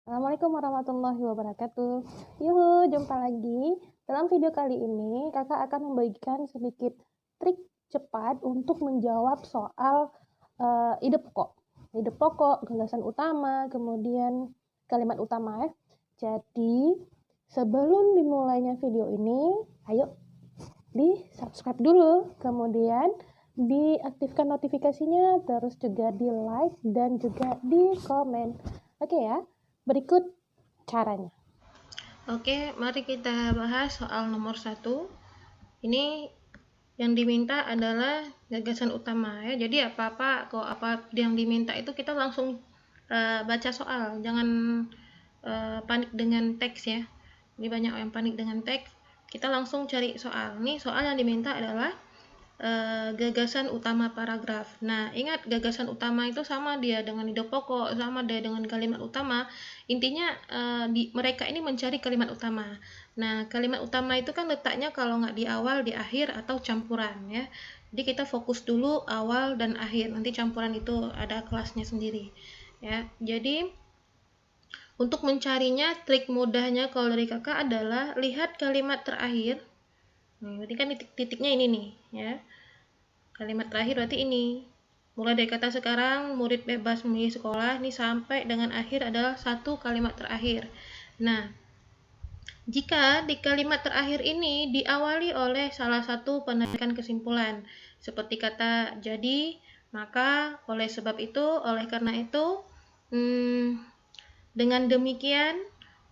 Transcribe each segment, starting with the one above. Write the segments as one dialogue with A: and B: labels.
A: Assalamualaikum warahmatullahi wabarakatuh. Yuhu, jumpa lagi. Dalam video kali ini, kakak akan membagikan sedikit trik cepat untuk menjawab soal ide pokok. Ide pokok, gagasan utama, kemudian kalimat utama ya. Jadi, sebelum dimulainya video ini, ayo di-subscribe dulu, kemudian diaktifkan notifikasinya, terus juga di-like dan juga di-komen. Oke ya. Berikut caranya.
B: Oke, mari kita bahas soal nomor 1. Ini yang diminta adalah gagasan utama ya. Jadi kalau apa yang diminta itu kita langsung baca soal, jangan panik dengan teks ya. Ini banyak yang panik dengan teks. Kita langsung cari soal. Nih soal yang diminta adalah gagasan utama paragraf. Nah, ingat gagasan utama itu sama dia dengan ide pokok, sama dia dengan kalimat utama. Intinya mereka ini mencari kalimat utama. Nah, kalimat utama itu kan letaknya kalau nggak di awal, di akhir, atau campuran ya. Jadi kita fokus dulu awal dan akhir. Nanti campuran itu ada kelasnya sendiri ya. Jadi untuk mencarinya, trik mudahnya kalau dari kakak adalah lihat kalimat terakhir. Nah, berarti kan titik-titiknya ini nih ya. Kalimat terakhir berarti ini. Mulai dari kata sekarang, murid bebas memilih sekolah, ini sampai dengan akhir adalah satu kalimat terakhir. Nah, jika di kalimat terakhir ini diawali oleh salah satu penarikan kesimpulan, seperti kata jadi, maka, oleh sebab itu, oleh karena itu, dengan demikian,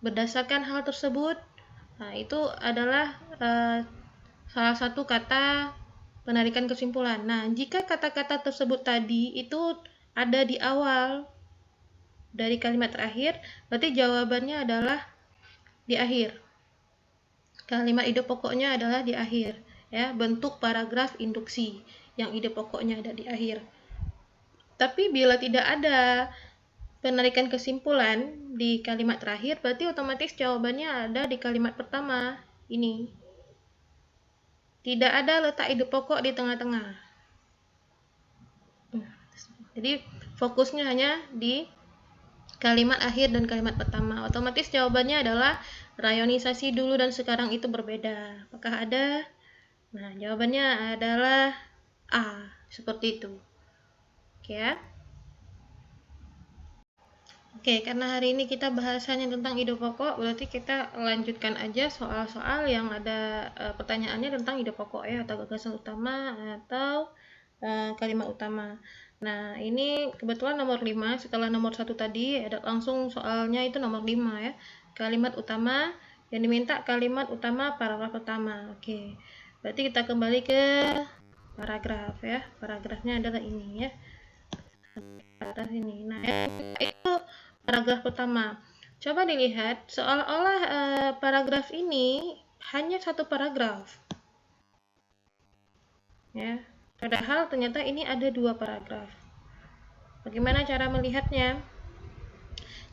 B: berdasarkan hal tersebut, nah itu adalah salah satu kata penarikan kesimpulan. Nah, jika kata-kata tersebut tadi itu ada di awal dari kalimat terakhir, berarti jawabannya adalah di akhir. Kalimat ide pokoknya adalah di akhir, ya, bentuk paragraf induksi yang ide pokoknya ada di akhir. Tapi bila tidak ada penarikan kesimpulan di kalimat terakhir, berarti otomatis jawabannya ada di kalimat pertama ini. Tidak ada letak ide pokok di tengah-tengah. Jadi fokusnya hanya di kalimat akhir dan kalimat pertama. Otomatis jawabannya adalah rayonisasi dulu dan sekarang itu berbeda. Apakah ada? Nah, jawabannya adalah A. Seperti itu. Oke ya. Oke, karena hari ini kita bahasannya tentang ide pokok, berarti kita lanjutkan aja soal-soal yang ada pertanyaannya tentang ide pokok ya, atau gagasan utama, atau kalimat utama. Nah, ini kebetulan nomor 5, setelah nomor 1 tadi, ada langsung soalnya itu nomor 5 ya. Kalimat utama, yang diminta kalimat utama paragraf pertama. Oke, berarti kita kembali ke paragraf ya. Paragrafnya adalah ini ya. Atas ini. Nah, itu paragraf pertama. Coba dilihat, seolah-olah paragraf ini hanya satu paragraf. Ya, padahal ternyata ini ada dua paragraf. Bagaimana cara melihatnya?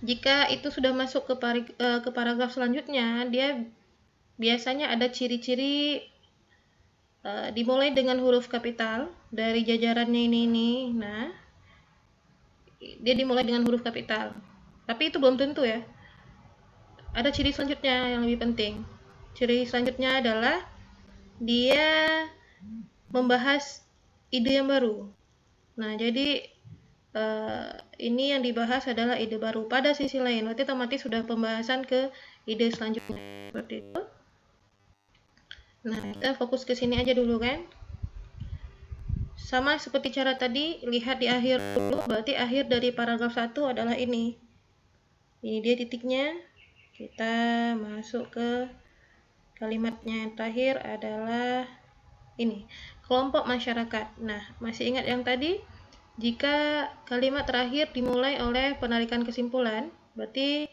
B: Jika itu sudah masuk ke paragraf selanjutnya, dia biasanya ada ciri-ciri dimulai dengan huruf kapital dari jajarannya ini. Nah, dia dimulai dengan huruf kapital. Tapi itu belum tentu ya. Ada ciri selanjutnya yang lebih penting. Ciri selanjutnya adalah dia membahas ide yang baru. Nah, jadi ini yang dibahas adalah ide baru pada sisi lain. Berarti otomatis sudah pembahasan ke ide selanjutnya. Seperti itu. Nah, kita fokus ke sini aja dulu kan. Sama seperti cara tadi, lihat di akhir dulu. Berarti akhir dari paragraf 1 adalah ini. Ini dia titiknya. Kita masuk ke kalimatnya yang terakhir adalah ini, kelompok masyarakat. Nah, masih ingat yang tadi? Jika kalimat terakhir dimulai oleh penarikan kesimpulan, berarti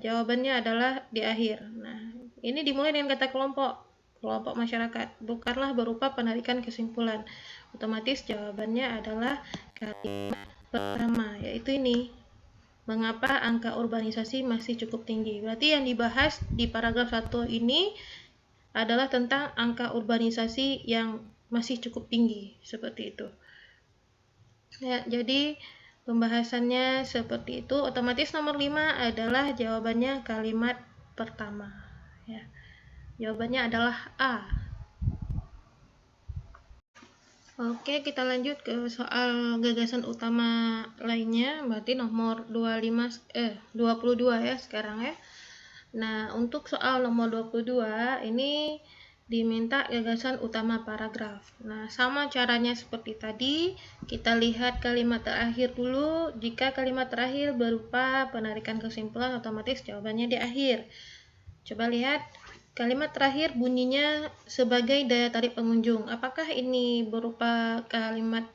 B: jawabannya adalah di akhir. Nah, ini dimulai dengan kata kelompok masyarakat, bukanlah berupa penarikan kesimpulan. Otomatis jawabannya adalah kalimat pertama, yaitu ini. Mengapa angka urbanisasi masih cukup tinggi? Berarti yang dibahas di paragraf 1 ini adalah tentang angka urbanisasi yang masih cukup tinggi, seperti itu. Ya, jadi pembahasannya seperti itu. Otomatis nomor 5 adalah jawabannya kalimat pertama ya. Jawabannya adalah A. Oke, kita lanjut ke soal gagasan utama lainnya, berarti nomor 22 ya sekarang ya. Nah, untuk soal nomor 22 ini diminta gagasan utama paragraf. Nah, sama caranya seperti tadi, kita lihat kalimat terakhir dulu. Jika kalimat terakhir berupa penarikan kesimpulan, otomatis jawabannya di akhir. Coba lihat. Kalimat terakhir bunyinya sebagai daya tarik pengunjung. Apakah ini berupa kalimat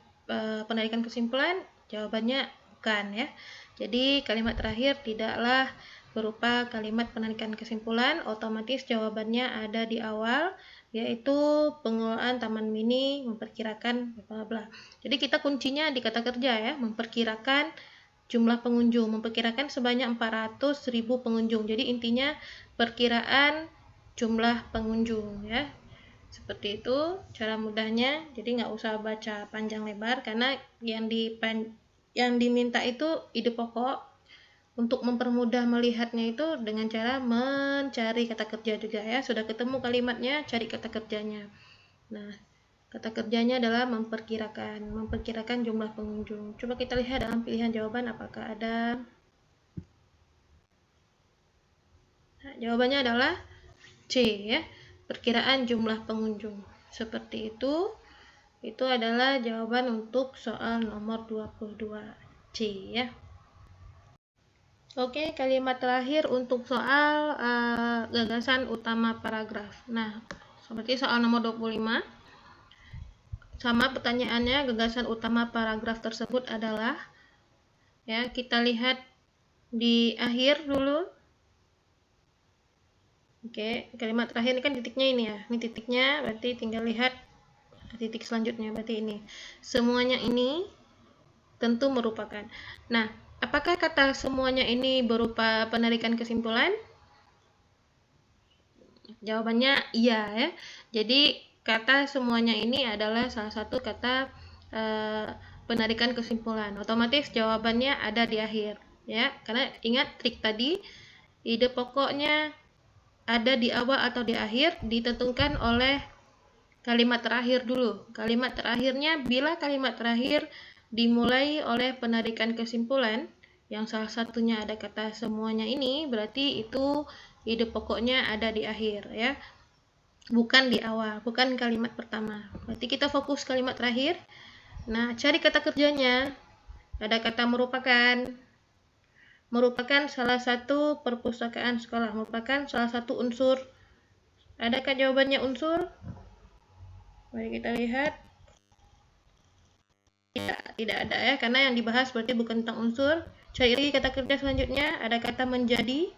B: penarikan kesimpulan? Jawabannya bukan ya. Jadi kalimat terakhir tidaklah berupa kalimat penarikan kesimpulan, otomatis jawabannya ada di awal, yaitu pengelolaan taman mini memperkirakan bla bla. Jadi kita kuncinya di kata kerja ya, memperkirakan jumlah pengunjung, memperkirakan sebanyak 400.000 pengunjung. Jadi intinya perkiraan jumlah pengunjung ya, seperti itu cara mudahnya. Jadi nggak usah baca panjang lebar karena yang diminta itu ide pokok. Untuk mempermudah melihatnya itu dengan cara mencari kata kerja juga ya. Sudah ketemu kalimatnya, cari kata kerjanya. Nah, kata kerjanya adalah memperkirakan jumlah pengunjung. Coba kita lihat dalam pilihan jawaban apakah ada. Nah, jawabannya adalah C ya, perkiraan jumlah pengunjung. Seperti itu. Itu adalah jawaban untuk soal nomor 22 C ya. Oke, kalimat terakhir untuk soal gagasan utama paragraf. Nah, seperti soal nomor 25. Sama pertanyaannya, gagasan utama paragraf tersebut adalah ya, kita lihat di akhir dulu. Oke, kalimat terakhir ini kan titiknya ini ya. Ini titiknya, berarti tinggal lihat titik selanjutnya, berarti ini. Semuanya ini tentu merupakan. Nah, apakah kata semuanya ini berupa penarikan kesimpulan? Jawabannya iya ya. Jadi kata semuanya ini adalah salah satu kata penarikan kesimpulan. Otomatis jawabannya ada di akhir ya. Karena ingat trik tadi, ide pokoknya ada di awal atau di akhir ditentukan oleh kalimat terakhir dulu. Kalimat terakhirnya, bila kalimat terakhir dimulai oleh penarikan kesimpulan, yang salah satunya ada kata semuanya ini, berarti itu ide pokoknya ada di akhir ya. Bukan di awal, bukan kalimat pertama. Berarti kita fokus kalimat terakhir. Nah, cari kata kerjanya. Ada kata merupakan. Merupakan salah satu perpustakaan sekolah, merupakan salah satu unsur. Adakah jawabannya unsur? Mari kita lihat. Tidak ada ya, karena yang dibahas berarti bukan tentang unsur. Cari lagi kata kerja selanjutnya. Ada kata menjadi.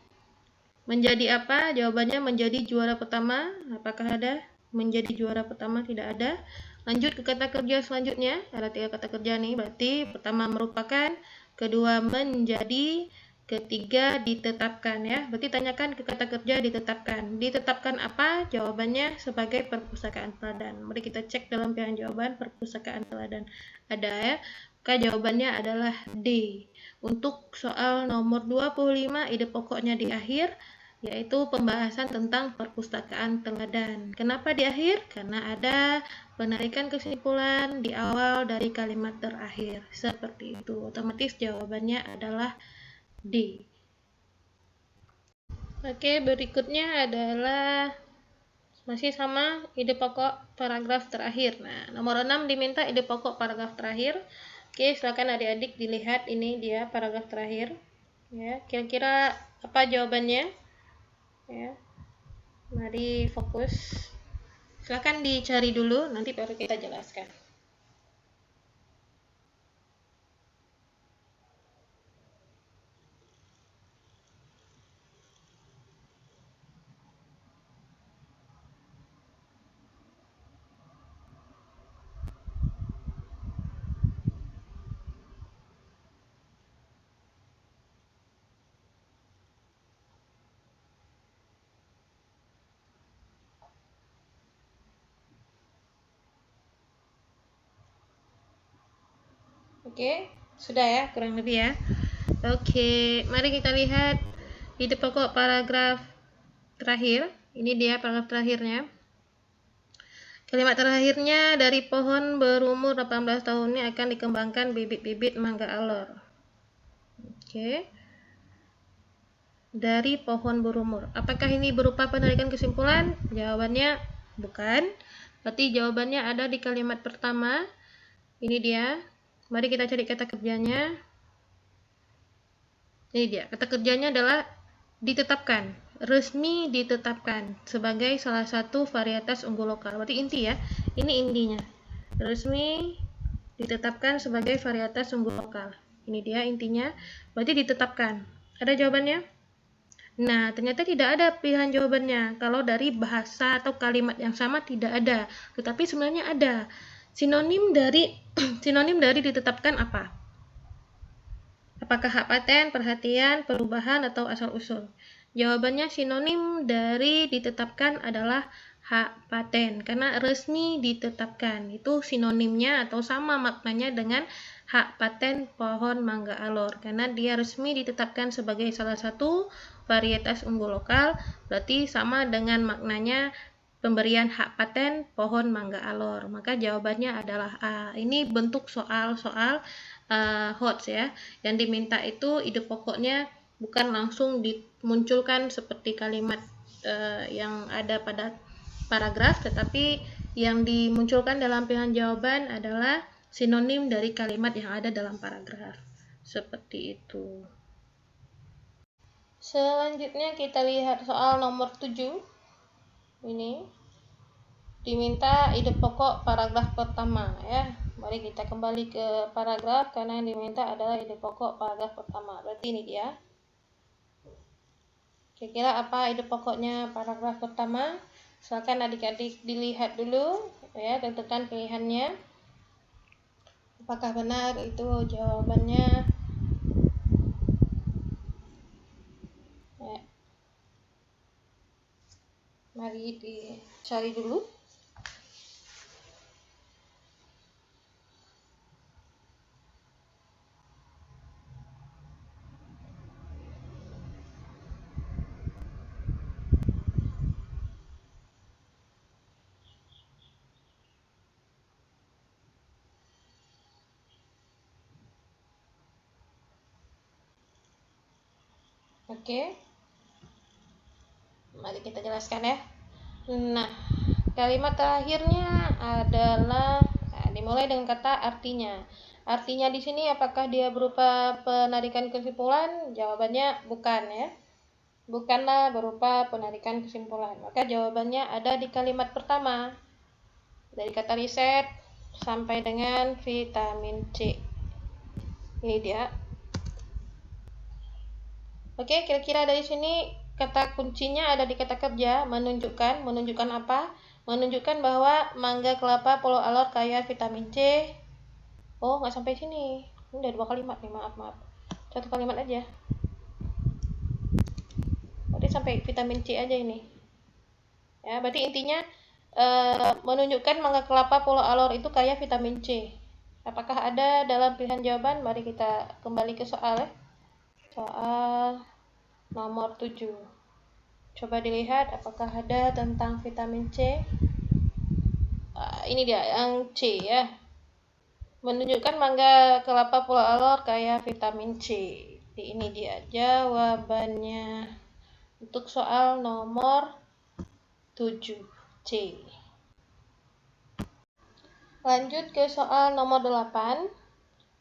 B: Menjadi apa? Jawabannya menjadi juara pertama. Apakah ada? Menjadi juara pertama, tidak ada. Lanjut ke kata kerja selanjutnya. Ada 3 kata kerja nih, berarti pertama merupakan, kedua menjadi, ketiga ditetapkan ya. Berarti tanyakan ke kata kerja ditetapkan. Ditetapkan apa? Jawabannya sebagai perpustakaan teladan. Mari kita cek dalam pilihan jawaban perpustakaan teladan. Ada ya. Maka jawabannya adalah D. Untuk soal nomor 25, ide pokoknya di akhir, yaitu pembahasan tentang perpustakaan teladan. Kenapa di akhir? Karena ada penarikan kesimpulan di awal dari kalimat terakhir. Seperti itu. Otomatis jawabannya adalah D. Oke, berikutnya adalah masih sama ide pokok paragraf terakhir. Nah, nomor 6 diminta ide pokok paragraf terakhir. Oke, silakan adik-adik dilihat, ini dia paragraf terakhir. Ya, kira-kira apa jawabannya? Ya, mari fokus. Silakan dicari dulu, nanti baru kita jelaskan. Oke, Sudah ya, kurang lebih ya. Oke, mari kita lihat ide pokok paragraf terakhir. Ini dia paragraf terakhirnya. Kalimat terakhirnya, dari pohon berumur 18 tahun ini akan dikembangkan bibit-bibit mangga alor. Oke. Dari pohon berumur. Apakah ini berupa penarikan kesimpulan? Jawabannya bukan. Berarti jawabannya ada di kalimat pertama. Ini dia. Mari kita cari kata kerjanya. Ini dia. Kata kerjanya adalah ditetapkan. Resmi ditetapkan sebagai salah satu varietas unggul lokal. Berarti inti ya. Ini intinya. Resmi ditetapkan sebagai varietas unggul lokal. Ini dia intinya. Berarti ditetapkan. Ada jawabannya? Nah, ternyata tidak ada pilihan jawabannya. Kalau dari bahasa atau kalimat yang sama tidak ada. Tetapi sebenarnya ada. Sinonim dari sinonim dari ditetapkan apa? Apakah hak paten, perhatian, perubahan, atau asal-usul? Jawabannya sinonim dari ditetapkan adalah hak paten, karena resmi ditetapkan. Itu sinonimnya atau sama maknanya dengan hak paten pohon mangga alor, karena dia resmi ditetapkan sebagai salah satu varietas unggul lokal, berarti sama dengan maknanya pemberian hak paten pohon mangga alor. Maka jawabannya adalah A. Ini bentuk soal-soal HOTS ya. Yang diminta itu ide pokoknya bukan langsung dimunculkan seperti kalimat yang ada pada paragraf, tetapi yang dimunculkan dalam pilihan jawaban adalah sinonim dari kalimat yang ada dalam paragraf. Seperti itu. Selanjutnya kita lihat soal nomor 7. Ini diminta ide pokok paragraf pertama ya. Mari kita kembali ke paragraf karena yang diminta adalah ide pokok paragraf pertama. Berarti ini dia. Kira-kira apa ide pokoknya paragraf pertama? Silakan adik-adik dilihat dulu ya, tentukan pilihannya. Apakah benar itu jawabannya? Ya. Mari dicari dulu. Oke. Mari kita jelaskan ya. Nah, kalimat terakhirnya adalah dimulai dengan kata artinya. Artinya di sini apakah dia berupa penarikan kesimpulan? Jawabannya bukan ya. Bukanlah berupa penarikan kesimpulan. Maka jawabannya ada di kalimat pertama. Dari kata riset sampai dengan vitamin C. Ini dia. Oke, kira-kira dari sini kata kuncinya ada di kata kerja, menunjukkan. Menunjukkan apa? Menunjukkan bahwa mangga kelapa Pulau Alor kaya vitamin C. Oh, nggak sampai sini. Ini udah 2 kalimat nih, maaf. 1 kalimat aja. Berarti sampai vitamin C aja ini. Ya, berarti intinya menunjukkan mangga kelapa Pulau Alor itu kaya vitamin C. Apakah ada dalam pilihan jawaban? Mari kita kembali ke soal ya. Soal nomor 7. Coba dilihat apakah ada tentang vitamin C. Ini dia yang C ya. Menunjukkan mangga kelapa Pulau Alor kaya vitamin C. Ini dia jawabannya untuk soal nomor 7 C. Lanjut ke soal nomor 8.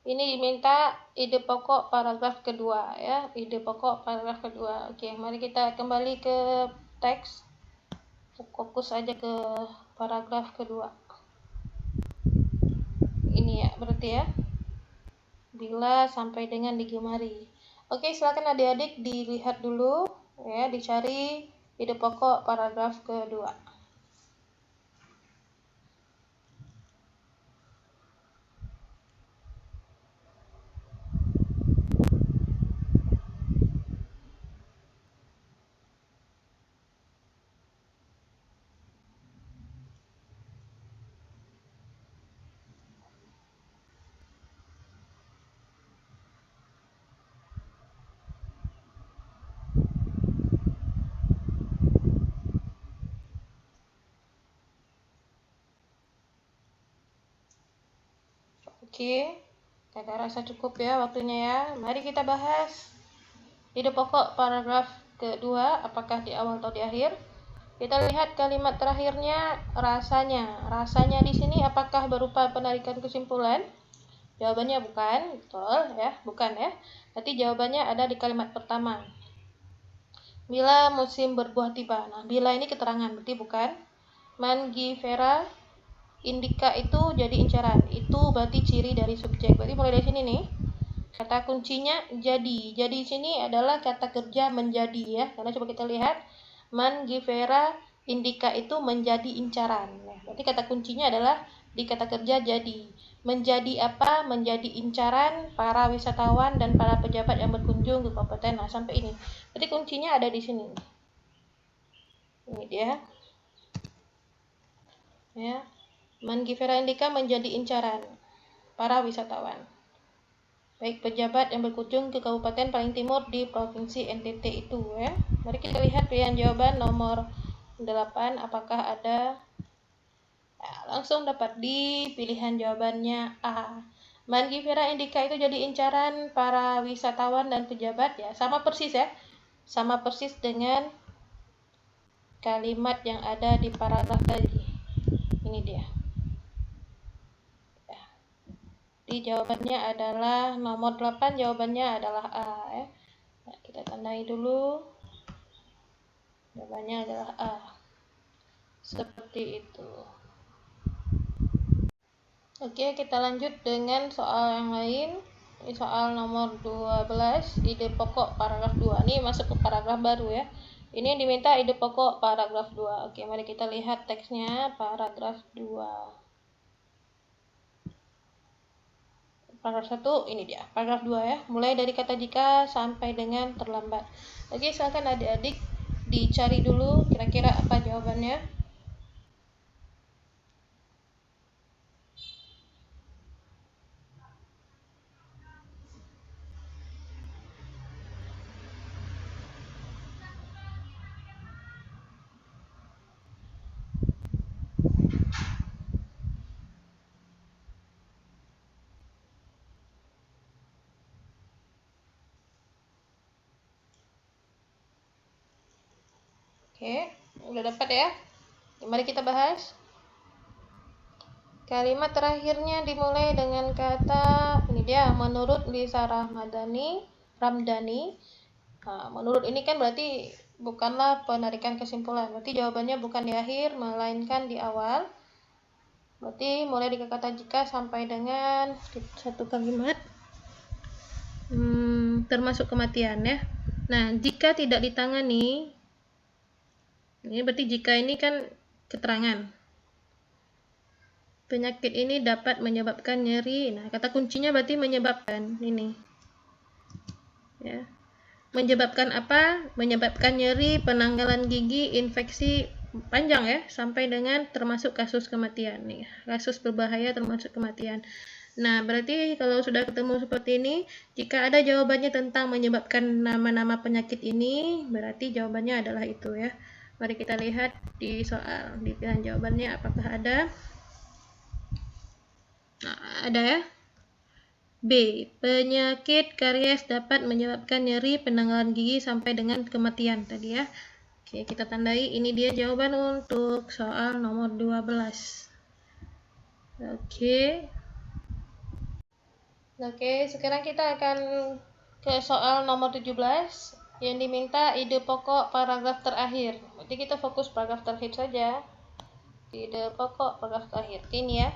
B: Ini diminta ide pokok paragraf kedua ya, ide pokok paragraf kedua. Oke, mari kita kembali ke teks. Fokus aja ke paragraf kedua. Ini ya, berarti ya. Bila sampai dengan digemari. Oke, silakan adik-adik dilihat dulu ya, dicari ide pokok paragraf kedua. Oke, kakak rasa cukup ya waktunya ya. Mari kita bahas ide pokok paragraf kedua, apakah di awal atau di akhir. Kita lihat kalimat terakhirnya, rasanya. Rasanya di sini apakah berupa penarikan kesimpulan? Jawabannya bukan, betul ya, bukan ya. Berarti jawabannya ada di kalimat pertama. Bila musim berbuah tiba. Nah, bila ini keterangan, berarti bukan. Mangifera indica itu jadi incaran. Itu berarti ciri dari subjek. Berarti mulai dari sini nih. Kata kuncinya jadi. Jadi sini adalah kata kerja menjadi ya. Karena coba kita lihat mangifera indica itu menjadi incaran. Nah, berarti kata kuncinya adalah di kata kerja jadi. Menjadi apa? Menjadi incaran para wisatawan dan para pejabat yang berkunjung ke kabupaten. Nah, sampai ini. Berarti kuncinya ada di sini. Ini dia. Ya. Mangifera indica menjadi incaran para wisatawan. Baik pejabat yang berkunjung ke kabupaten paling timur di provinsi NTT itu ya. Mari kita lihat pilihan jawaban nomor 8 apakah ada. Nah, langsung dapat di pilihan jawabannya A. Mangifera indica itu jadi incaran para wisatawan dan pejabat ya. Sama persis ya. Sama persis dengan kalimat yang ada di paragraf tadi. Ini dia. Di jawabannya adalah nomor 8, jawabannya adalah A ya. Nah, kita tandai dulu. Jawabannya adalah A. Seperti itu. Oke, kita lanjut dengan soal yang lain. Ini soal nomor 12, ide pokok paragraf 2. Ini masuk ke paragraf baru ya. Ini yang diminta ide pokok paragraf 2. Oke, mari kita lihat teksnya paragraf 2. Paragraf 1 ini dia. Paragraf 2 ya. Mulai dari kata jika sampai dengan terlambat. Oke, silakan adik-adik dicari dulu kira-kira apa jawabannya. Oke, udah dapat ya? Mari kita bahas. Kalimat terakhirnya dimulai dengan kata ini dia, menurut Lisa Ramdhani. Nah, menurut ini kan berarti bukanlah penarikan kesimpulan. Berarti jawabannya bukan di akhir, melainkan di awal. Berarti mulai dari kata jika sampai dengan satu kalimat termasuk kematian ya. Nah, jika tidak ditangani, ini berarti jika ini kan keterangan. Penyakit ini dapat menyebabkan nyeri. Nah, kata kuncinya berarti menyebabkan ini. Ya. Menyebabkan apa? Menyebabkan nyeri, penanggalan gigi, infeksi panjang ya, sampai dengan termasuk kasus kematian nih. Kasus berbahaya termasuk kematian. Nah, berarti kalau sudah ketemu seperti ini, jika ada jawabannya tentang menyebabkan nama-nama penyakit ini, berarti jawabannya adalah itu ya. Mari kita lihat di soal, di pilihan jawabannya apakah ada. Nah, ada ya. B. Penyakit karies dapat menyebabkan nyeri, penanggalan gigi sampai dengan kematian tadi ya. Oke, kita tandai ini dia jawaban untuk soal nomor 12. Oke. Sekarang kita akan ke soal nomor 17 yang diminta ide pokok paragraf terakhir. Berarti kita fokus paragraf terakhir saja. Ide pokok paragraf terakhir. Ini ya.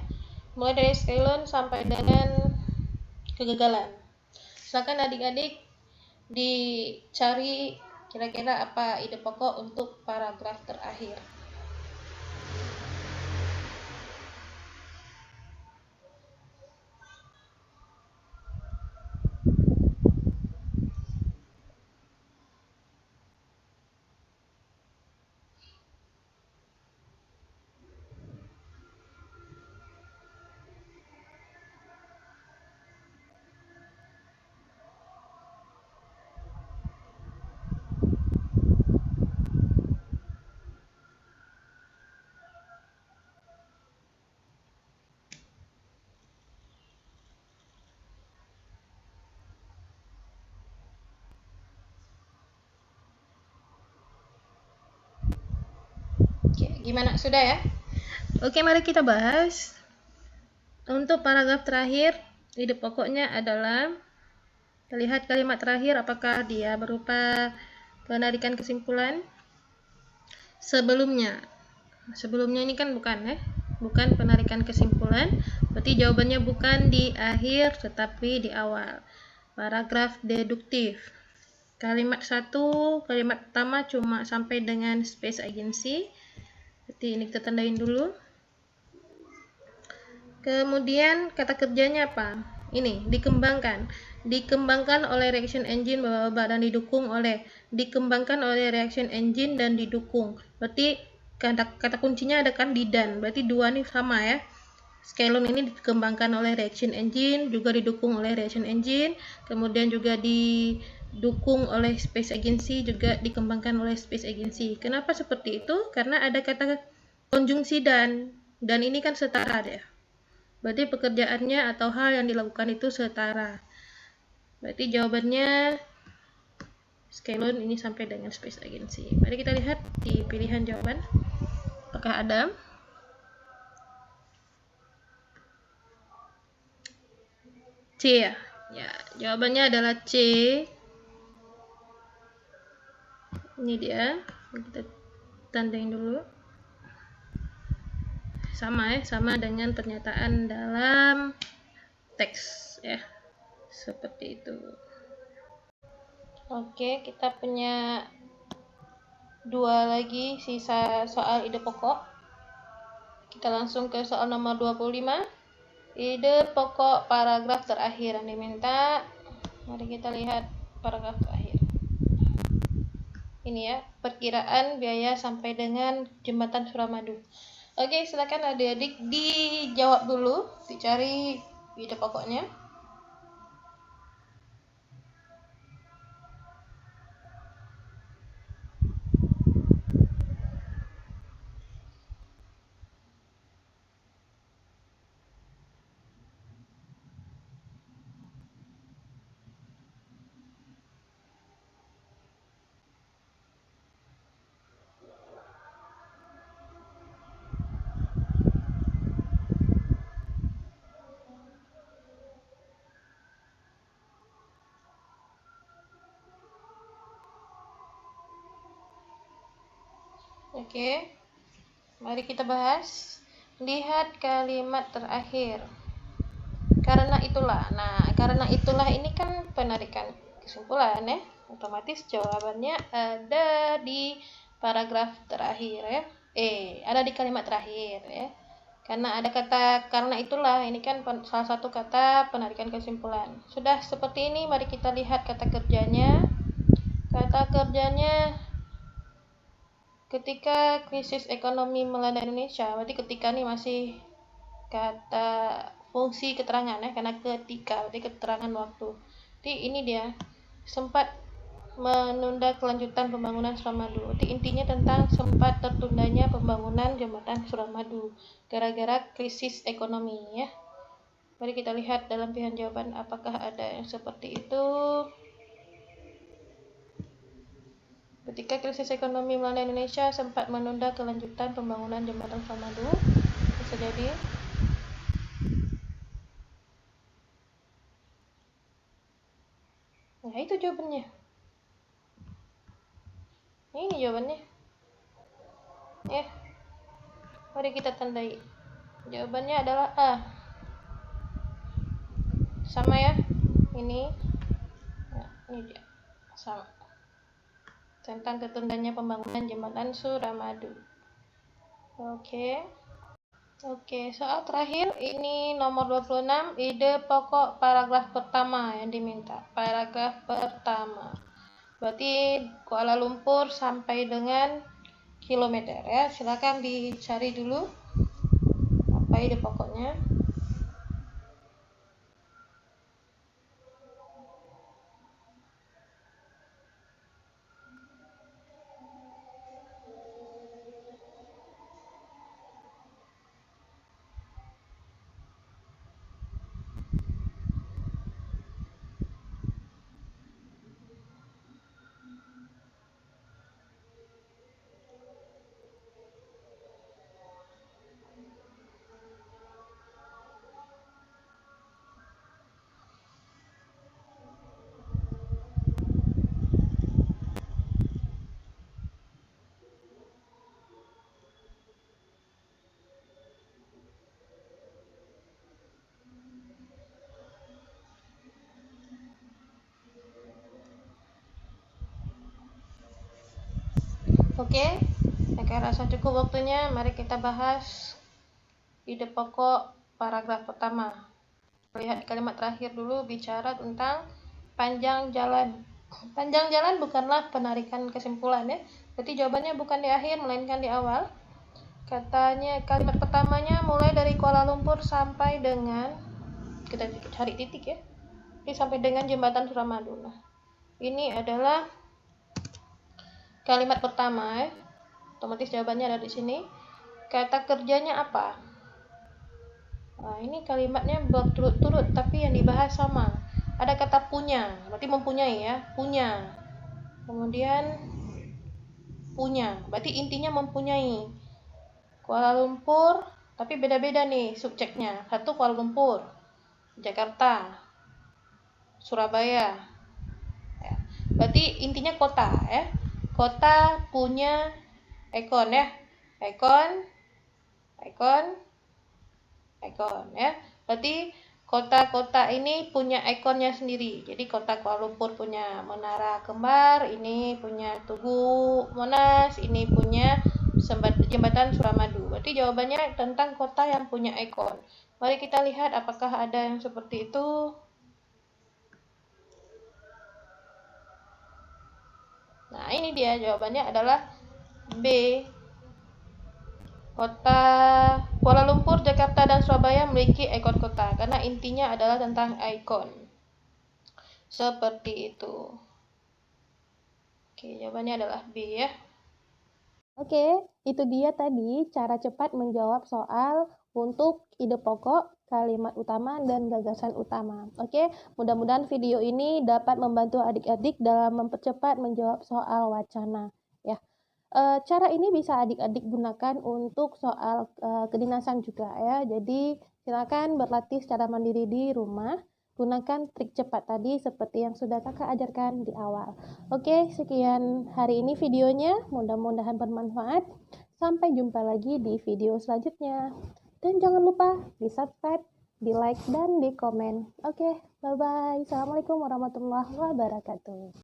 B: Mulai dari skylon sampai dengan kegagalan. Silakan adik-adik dicari kira-kira apa ide pokok untuk paragraf terakhir. Oke, gimana? Sudah ya? Oke, mari kita bahas. Untuk paragraf terakhir, ide pokoknya adalah lihat kalimat terakhir apakah dia berupa penarikan kesimpulan. Sebelumnya ini kan bukan penarikan kesimpulan, berarti jawabannya bukan di akhir tetapi di awal. Paragraf deduktif. Kalimat pertama cuma sampai dengan space agency. Berarti ini kita tandain dulu. Kemudian kata kerjanya apa? Ini dikembangkan oleh reaction engine dan didukung oleh reaction engine dan didukung. Berarti kata kuncinya ada kan di dan. Berarti dua nih sama ya. Scalon ini dikembangkan oleh reaction engine, juga didukung oleh reaction engine, kemudian juga didukung oleh space agency, juga dikembangkan oleh space agency. Kenapa seperti itu? Karena ada kata konjungsi dan ini kan setara deh. Berarti pekerjaannya atau hal yang dilakukan itu setara. Berarti jawabannya Scalon ini sampai dengan space agency. Mari kita lihat di pilihan jawaban. Apakah ada? C ya? Ya, jawabannya adalah C. Ini dia. Kita tandain dulu. Sama dengan pernyataan dalam teks ya. Seperti itu. Oke, kita punya dua lagi sisa soal ide pokok. Kita langsung ke soal nomor 25. Ide pokok paragraf terakhir yang diminta. Mari kita lihat paragraf terakhir. Ini ya, perkiraan biaya sampai dengan jembatan Suramadu. Oke, silakan adik-adik dijawab dulu, dicari ide pokoknya. Oke, mari kita bahas. Lihat kalimat terakhir. Karena itulah. Nah, karena itulah ini kan penarikan kesimpulan ya. Otomatis jawabannya ada di paragraf terakhir ya. Ada di kalimat terakhir ya. Karena ada kata karena itulah, ini kan salah satu kata penarikan kesimpulan. Sudah seperti ini, mari kita lihat kata kerjanya. Kata kerjanya ketika krisis ekonomi melanda Indonesia, berarti ketika nih masih kata fungsi keterangan ya, karena ketika berarti keterangan waktu. Jadi ini dia sempat menunda kelanjutan pembangunan Suramadu. Jadi intinya tentang sempat tertundanya pembangunan jembatan Suramadu gara-gara krisis ekonomi ya. Mari kita lihat dalam pilihan jawaban apakah ada yang seperti itu. Ketika krisis ekonomi melanda Indonesia sempat menunda kelanjutan pembangunan jembatan Suramadu. Bisa jadi. Nah, itu jawabannya. Ini jawabannya. Ya. Mari kita tandai. Jawabannya adalah A. Sama ya. Ini. Nah, ini dia. Sama. Tentang tertundanya pembangunan jembatan Suramadu. Oke, soal terakhir ini nomor 26, ide pokok paragraf pertama yang diminta. Paragraf pertama. Berarti Kuala Lumpur sampai dengan kilometer ya. Silakan dicari dulu apa ide pokoknya. Oke, saya rasa cukup waktunya. Mari kita bahas ide pokok paragraf pertama. Lihat kalimat terakhir dulu, bicara tentang panjang jalan. Panjang jalan bukanlah penarikan kesimpulan ya. Berarti jawabannya bukan di akhir melainkan di awal. Katanya kalimat pertamanya mulai dari Kuala Lumpur sampai dengan, kita cari titik ya. Ini sampai dengan jembatan Suramadu. Nah, ini adalah kalimat pertama ya. Otomatis jawabannya ada di sini. Kata kerjanya apa? Nah, ini kalimatnya berturut-turut tapi yang dibahas sama. Ada kata punya, berarti mempunyai ya, punya. Kemudian punya, berarti intinya mempunyai. Kuala Lumpur, tapi beda-beda nih subjeknya. Satu Kuala Lumpur, Jakarta, Surabaya. Ya. Berarti intinya kota ya. Kota punya ikon ya. Ikon ya. Berarti kota-kota ini punya ikonnya sendiri. Jadi kota Kuala Lumpur punya Menara Kembar, ini punya Tugu Monas, ini punya jembatan Suramadu. Berarti jawabannya tentang kota yang punya ikon. Mari kita lihat apakah ada yang seperti itu. Nah, ini dia jawabannya adalah B. Kota Kuala Lumpur, Jakarta, dan Surabaya memiliki ikon kota karena intinya adalah tentang ikon. Seperti itu. Oke, jawabannya adalah B ya.
A: Oke, itu dia tadi cara cepat menjawab soal untuk ide pokok, kalimat utama, dan gagasan utama. Oke, mudah-mudahan video ini dapat membantu adik-adik dalam mempercepat menjawab soal wacana. Ya, cara ini bisa adik-adik gunakan untuk soal kedinasan juga ya. Jadi silakan berlatih secara mandiri di rumah. Gunakan trik cepat tadi seperti yang sudah kakak ajarkan di awal. Oke, sekian hari ini videonya. Mudah-mudahan bermanfaat. Sampai jumpa lagi di video selanjutnya. Dan jangan lupa di subscribe, di like, dan di komen. Oke, bye-bye. Assalamualaikum warahmatullahi wabarakatuh.